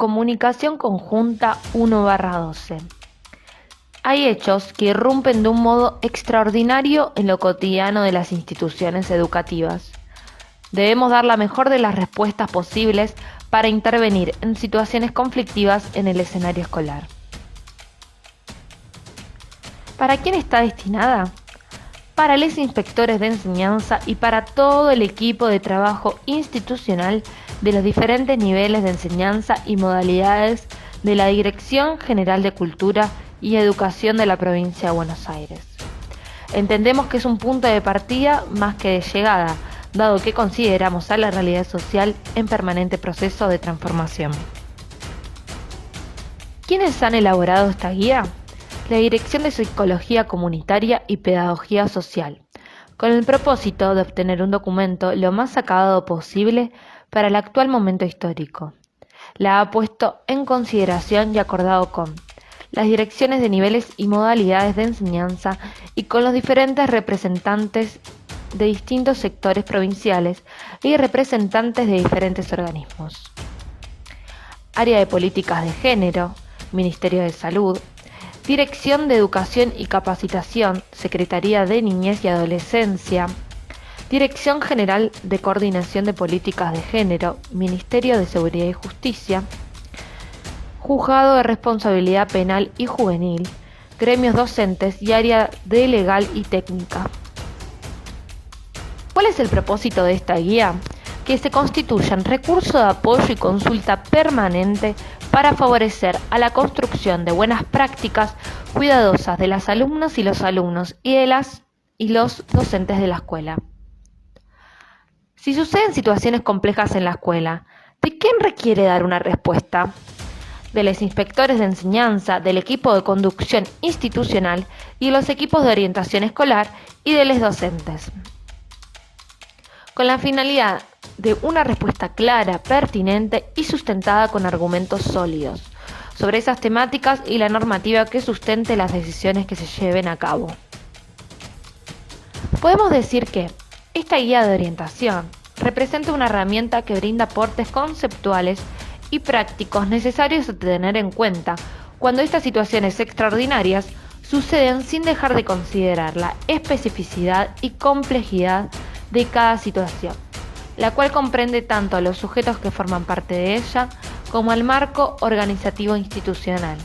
Comunicación conjunta 1/12. Hay hechos que irrumpen de un modo extraordinario en lo cotidiano de las instituciones educativas. Debemos dar la mejor de las respuestas posibles para intervenir en situaciones conflictivas en el escenario escolar. ¿Para quién está destinada? Para los inspectores de enseñanza y para todo el equipo de trabajo institucional de los diferentes niveles de enseñanza y modalidades de la Dirección General de Cultura y Educación de la Provincia de Buenos Aires. Entendemos que es un punto de partida más que de llegada, dado que consideramos a la realidad social en permanente proceso de transformación. ¿Quiénes han elaborado esta guía? La Dirección de Psicología Comunitaria y Pedagogía Social, con el propósito de obtener un documento lo más acabado posible para el actual momento histórico. La ha puesto en consideración y acordado con las direcciones de niveles y modalidades de enseñanza y con los diferentes representantes de distintos sectores provinciales y representantes de diferentes organismos. Área de Políticas de Género, Ministerio de Salud, Dirección de Educación y Capacitación, Secretaría de Niñez y Adolescencia, Dirección General de Coordinación de Políticas de Género, Ministerio de Seguridad y Justicia, Juzgado de Responsabilidad Penal y Juvenil, gremios docentes y área de legal y técnica. ¿Cuál es el propósito de esta guía? Que se constituyan recursos de apoyo y consulta permanente para favorecer a la construcción de buenas prácticas cuidadosas de las alumnas y los alumnos y los docentes de la escuela. Si suceden situaciones complejas en la escuela, ¿de quién requiere dar una respuesta? De los inspectores de enseñanza, del equipo de conducción institucional y los equipos de orientación escolar y de los docentes. Con la finalidad de una respuesta clara, pertinente y sustentada con argumentos sólidos sobre esas temáticas y la normativa que sustente las decisiones que se lleven a cabo. Podemos decir que esta guía de orientación representa una herramienta que brinda aportes conceptuales y prácticos necesarios a tener en cuenta cuando estas situaciones extraordinarias suceden sin dejar de considerar la especificidad y complejidad de cada situación, la cual comprende tanto a los sujetos que forman parte de ella como al marco organizativo institucional.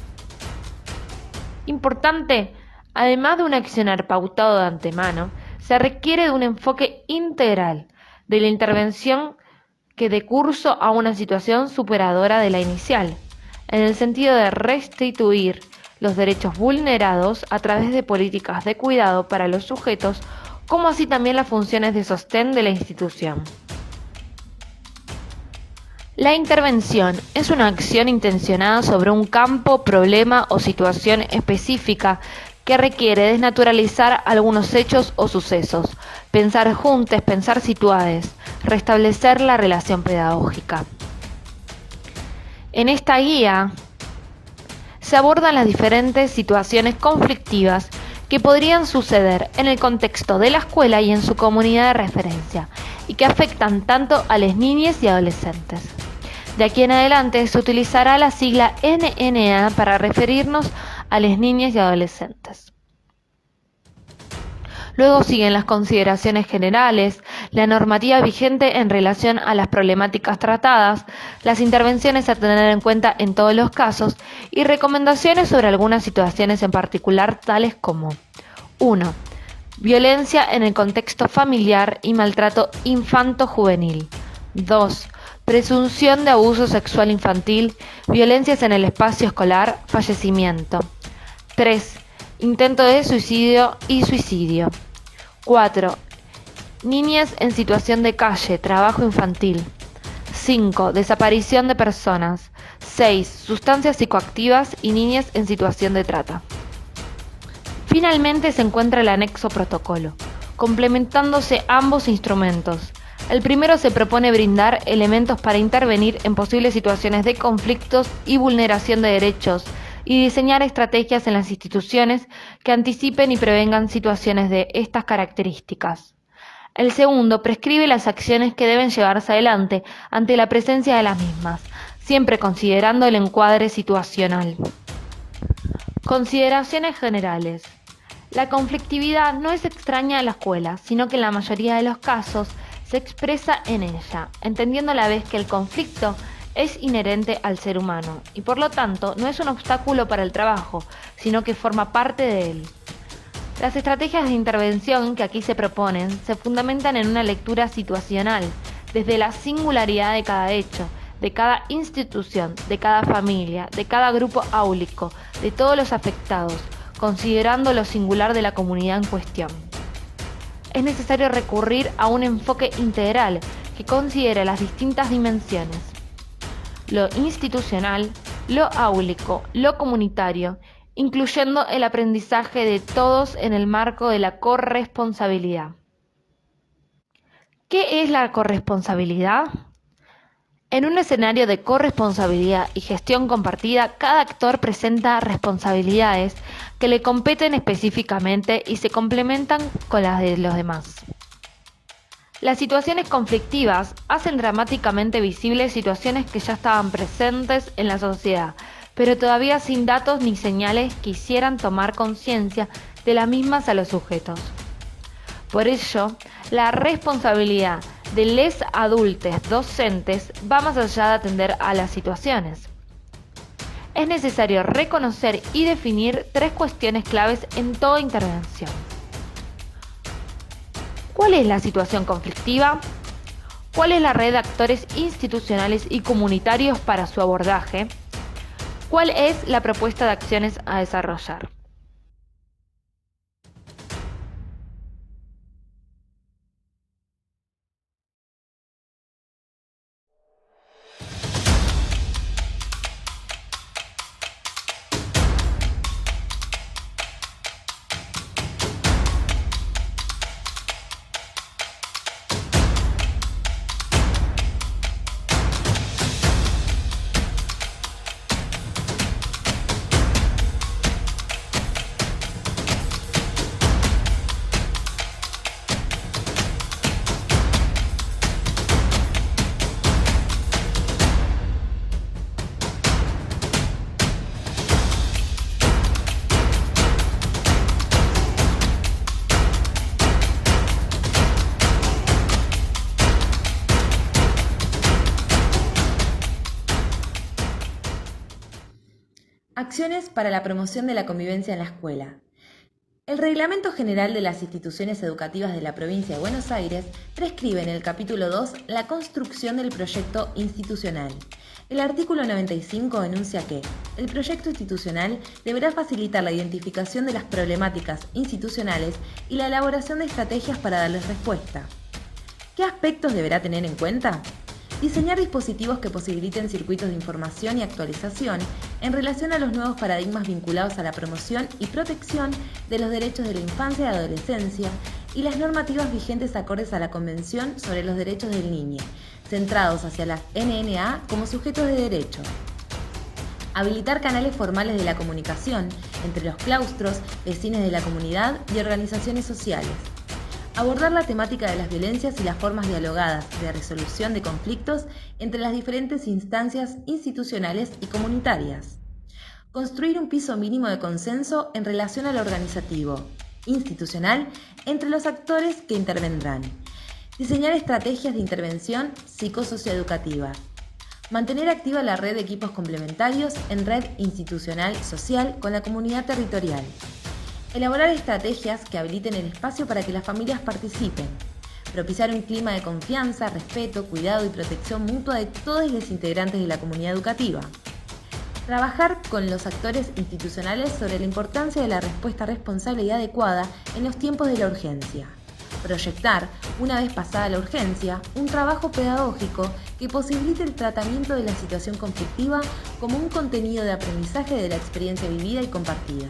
Importante, además de un accionar pautado de antemano, se requiere de un enfoque integral de la intervención que dé curso a una situación superadora de la inicial, en el sentido de restituir los derechos vulnerados a través de políticas de cuidado para los sujetos, como así también las funciones de sostén de la institución. La intervención es una acción intencionada sobre un campo, problema o situación específica que requiere desnaturalizar algunos hechos o sucesos, pensar juntos, pensar situadas, restablecer la relación pedagógica. En esta guía se abordan las diferentes situaciones conflictivas que podrían suceder en el contexto de la escuela y en su comunidad de referencia, y que afectan tanto a las niñas y adolescentes. De aquí en adelante se utilizará la sigla NNA para referirnos a las niñas y adolescentes. Luego siguen las consideraciones generales, la normativa vigente en relación a las problemáticas tratadas, las intervenciones a tener en cuenta en todos los casos y recomendaciones sobre algunas situaciones en particular, tales como 1. Violencia en el contexto familiar y maltrato infanto-juvenil. 2. Presunción de abuso sexual infantil, violencias en el espacio escolar, fallecimiento. 3. Intento de suicidio y suicidio. 4. Niñas en situación de calle, trabajo infantil. 5. Desaparición de personas. 6. Sustancias psicoactivas y niñas en situación de trata. Finalmente se encuentra el anexo protocolo, complementándose ambos instrumentos. El primero se propone brindar elementos para intervenir en posibles situaciones de conflictos y vulneración de derechos y diseñar estrategias en las instituciones que anticipen y prevengan situaciones de estas características. El segundo prescribe las acciones que deben llevarse adelante ante la presencia de las mismas, siempre considerando el encuadre situacional. Consideraciones generales. La conflictividad no es extraña a la escuela, sino que en la mayoría de los casos se expresa en ella, entendiendo a la vez que el conflicto es inherente al ser humano y por lo tanto no es un obstáculo para el trabajo, sino que forma parte de él. Las estrategias de intervención que aquí se proponen se fundamentan en una lectura situacional, desde la singularidad de cada hecho, de cada institución, de cada familia, de cada grupo áulico, de todos los afectados, considerando lo singular de la comunidad en cuestión. Es necesario recurrir a un enfoque integral que considere las distintas dimensiones: lo institucional, lo áulico, lo comunitario, incluyendo el aprendizaje de todos en el marco de la corresponsabilidad. ¿Qué es la corresponsabilidad? En un escenario de corresponsabilidad y gestión compartida, cada actor presenta responsabilidades que le competen específicamente y se complementan con las de los demás. Las situaciones conflictivas hacen dramáticamente visibles situaciones que ya estaban presentes en la sociedad, pero todavía sin datos ni señales que hicieran tomar conciencia de las mismas a los sujetos. Por ello, la responsabilidad de les adultes docentes va más allá de atender a las situaciones. Es necesario reconocer y definir tres cuestiones claves en toda intervención. ¿Cuál es la situación conflictiva? ¿Cuál es la red de actores institucionales y comunitarios para su abordaje? ¿Cuál es la propuesta de acciones a desarrollar? Acciones para la promoción de la convivencia en la escuela. El Reglamento General de las Instituciones Educativas de la Provincia de Buenos Aires prescribe en el capítulo 2 la construcción del proyecto institucional. El artículo 95 enuncia que el proyecto institucional deberá facilitar la identificación de las problemáticas institucionales y la elaboración de estrategias para darles respuesta. ¿Qué aspectos deberá tener en cuenta? Diseñar dispositivos que posibiliten circuitos de información y actualización en relación a los nuevos paradigmas vinculados a la promoción y protección de los derechos de la infancia y adolescencia y las normativas vigentes acordes a la Convención sobre los Derechos del Niño, centrados hacia las NNA como sujetos de derecho. Habilitar canales formales de la comunicación entre los claustros, vecinos de la comunidad y organizaciones sociales. Abordar la temática de las violencias y las formas dialogadas de resolución de conflictos entre las diferentes instancias institucionales y comunitarias. Construir un piso mínimo de consenso en relación al organizativo, institucional, entre los actores que intervendrán. Diseñar estrategias de intervención psicosocioeducativa. Mantener activa la red de equipos complementarios en red institucional social con la comunidad territorial. Elaborar estrategias que habiliten el espacio para que las familias participen. Propiciar un clima de confianza, respeto, cuidado y protección mutua de todos los integrantes de la comunidad educativa. Trabajar con los actores institucionales sobre la importancia de la respuesta responsable y adecuada en los tiempos de la urgencia. Proyectar, una vez pasada la urgencia, un trabajo pedagógico que posibilite el tratamiento de la situación conflictiva como un contenido de aprendizaje de la experiencia vivida y compartida.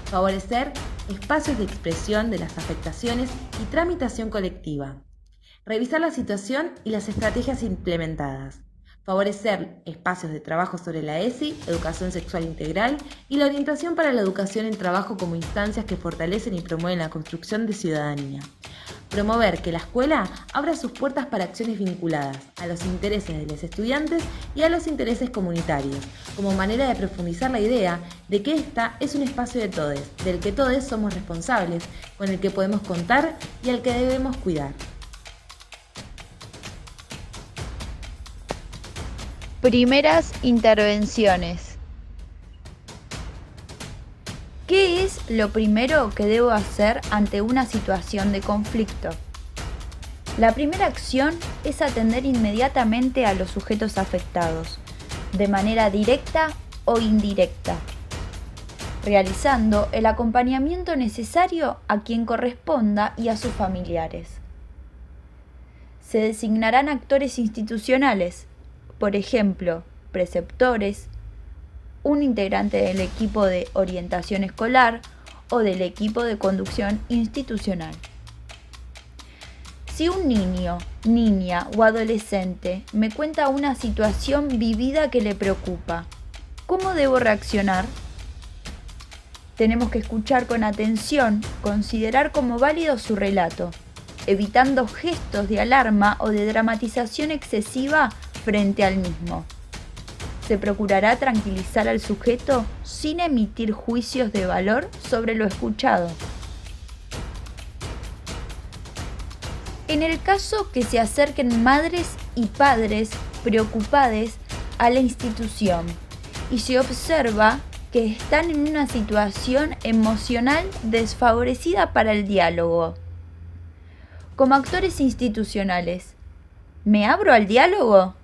Favorecer espacios de expresión de las afectaciones y tramitación colectiva. Revisar la situación y las estrategias implementadas. Favorecer espacios de trabajo sobre la ESI, educación sexual integral y la orientación para la educación en trabajo como instancias que fortalecen y promueven la construcción de ciudadanía. Promover que la escuela abra sus puertas para acciones vinculadas a los intereses de los estudiantes y a los intereses comunitarios, como manera de profundizar la idea de que esta es un espacio de todos, del que todos somos responsables, con el que podemos contar y al que debemos cuidar. Primeras intervenciones. ¿Qué es lo primero que debo hacer ante una situación de conflicto? La primera acción es atender inmediatamente a los sujetos afectados, de manera directa o indirecta, realizando el acompañamiento necesario a quien corresponda y a sus familiares. Se designarán actores institucionales, por ejemplo, preceptores, un integrante del equipo de orientación escolar o del equipo de conducción institucional. Si un niño, niña o adolescente me cuenta una situación vivida que le preocupa, ¿cómo debo reaccionar? Tenemos que escuchar con atención, considerar como válido su relato, evitando gestos de alarma o de dramatización excesiva frente al mismo. Se procurará tranquilizar al sujeto sin emitir juicios de valor sobre lo escuchado. En el caso que se acerquen madres y padres preocupados a la institución y se observa que están en una situación emocional desfavorecida para el diálogo. Como actores institucionales, ¿me abro al diálogo?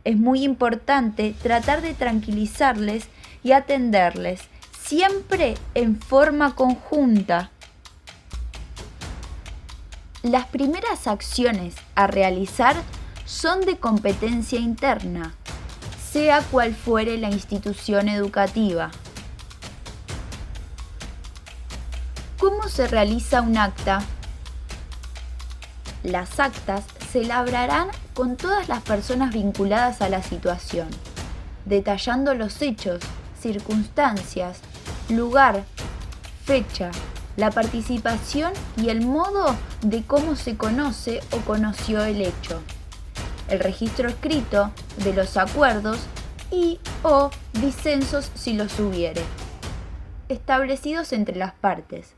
Es muy importante tratar de tranquilizarles y atenderles, siempre en forma conjunta. Las primeras acciones a realizar son de competencia interna, sea cual fuere la institución educativa. ¿Cómo se realiza un acta? Las actas se elaborarán con todas las personas vinculadas a la situación, detallando los hechos, circunstancias, lugar, fecha, la participación y el modo de cómo se conoce o conoció el hecho, el registro escrito de los acuerdos y o disensos si los hubiere, establecidos entre las partes,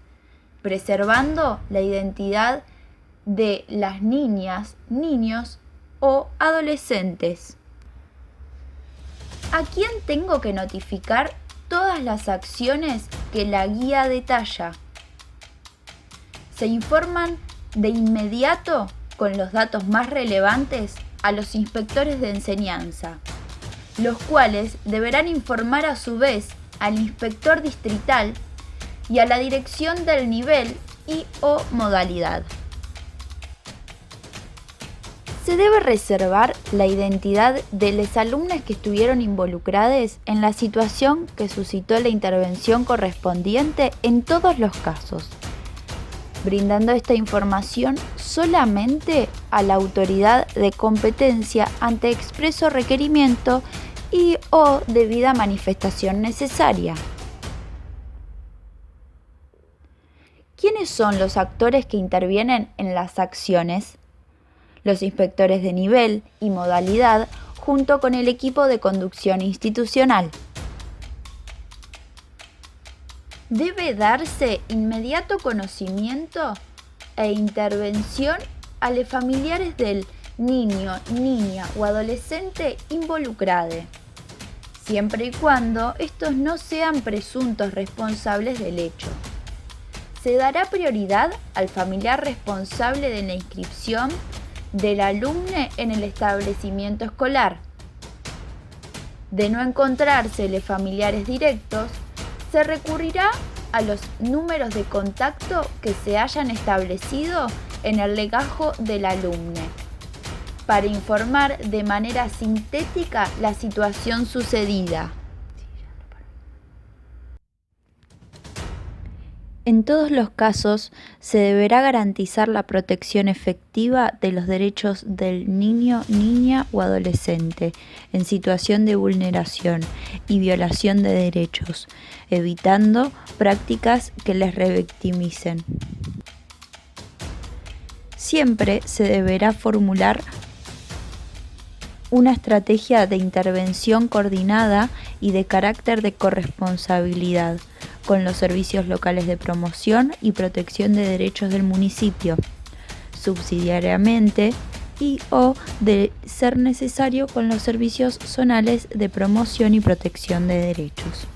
preservando la identidad de las niñas, niños o adolescentes. ¿A quién tengo que notificar todas las acciones que la guía detalla? Se informan de inmediato con los datos más relevantes a los inspectores de enseñanza, los cuales deberán informar a su vez al inspector distrital y a la dirección del nivel y o modalidad. Se debe reservar la identidad de los alumnos que estuvieron involucrados en la situación que suscitó la intervención correspondiente en todos los casos, brindando esta información solamente a la autoridad de competencia ante expreso requerimiento y o debida manifestación necesaria. ¿Quiénes son los actores que intervienen en las acciones? Los inspectores de nivel y modalidad junto con el equipo de conducción institucional. Debe darse inmediato conocimiento e intervención a los familiares del niño, niña o adolescente involucrado, siempre y cuando estos no sean presuntos responsables del hecho. Se dará prioridad al familiar responsable de la inscripción del alumno en el establecimiento escolar. De no encontrarse los familiares directos, se recurrirá a los números de contacto que se hayan establecido en el legajo del alumno para informar de manera sintética la situación sucedida. En todos los casos, se deberá garantizar la protección efectiva de los derechos del niño, niña o adolescente en situación de vulneración y violación de derechos, evitando prácticas que les revictimicen. Siempre se deberá formular una estrategia de intervención coordinada y de carácter de corresponsabilidad con los servicios locales de promoción y protección de derechos del municipio, subsidiariamente y o de ser necesario con los servicios zonales de promoción y protección de derechos.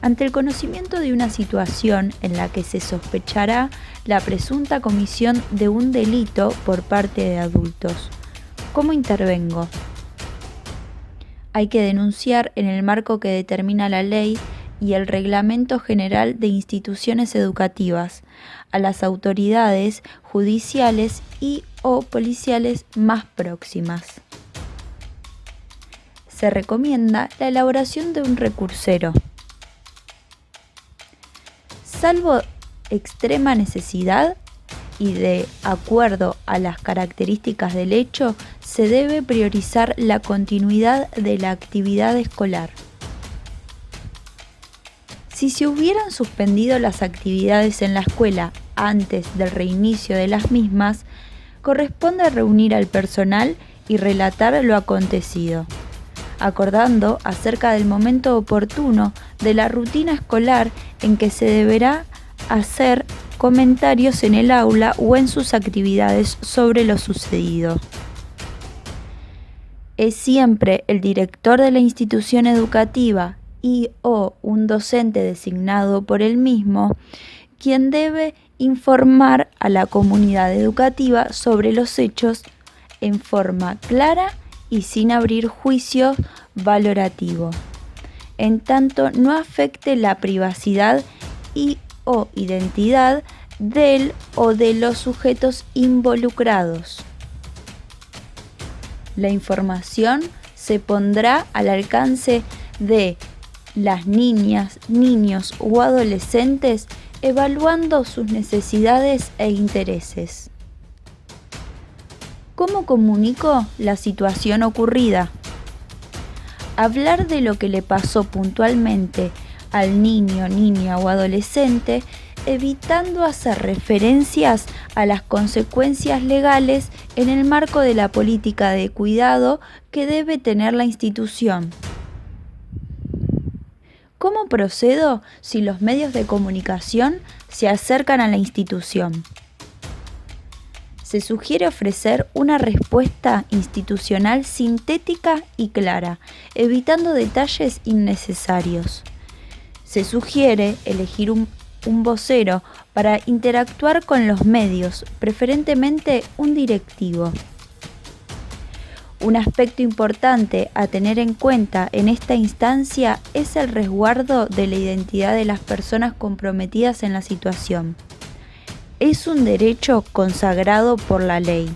Ante el conocimiento de una situación en la que se sospechará la presunta comisión de un delito por parte de adultos, ¿cómo intervengo? Hay que denunciar en el marco que determina la ley y el Reglamento General de Instituciones Educativas a las autoridades judiciales y o policiales más próximas. Se recomienda la elaboración de un recursero. Salvo extrema necesidad y de acuerdo a las características del hecho, se debe priorizar la continuidad de la actividad escolar. Si se hubieran suspendido las actividades en la escuela antes del reinicio de las mismas, corresponde reunir al personal y relatar lo acontecido, acordando acerca del momento oportuno de la rutina escolar en que se deberá hacer comentarios en el aula o en sus actividades sobre lo sucedido. Es siempre el director de la institución educativa y o un docente designado por él mismo quien debe informar a la comunidad educativa sobre los hechos en forma clara y sin abrir juicio valorativo, en tanto no afecte la privacidad y o identidad del o de los sujetos involucrados. La información se pondrá al alcance de las niñas, niños o adolescentes evaluando sus necesidades e intereses. ¿Cómo comunico la situación ocurrida? Hablar de lo que le pasó puntualmente al niño, niña o adolescente, evitando hacer referencias a las consecuencias legales en el marco de la política de cuidado que debe tener la institución. ¿Cómo procedo si los medios de comunicación se acercan a la institución? Se sugiere ofrecer una respuesta institucional sintética y clara, evitando detalles innecesarios. Se sugiere elegir un vocero para interactuar con los medios, preferentemente un directivo. Un aspecto importante a tener en cuenta en esta instancia es el resguardo de la identidad de las personas comprometidas en la situación. Es un derecho consagrado por la ley.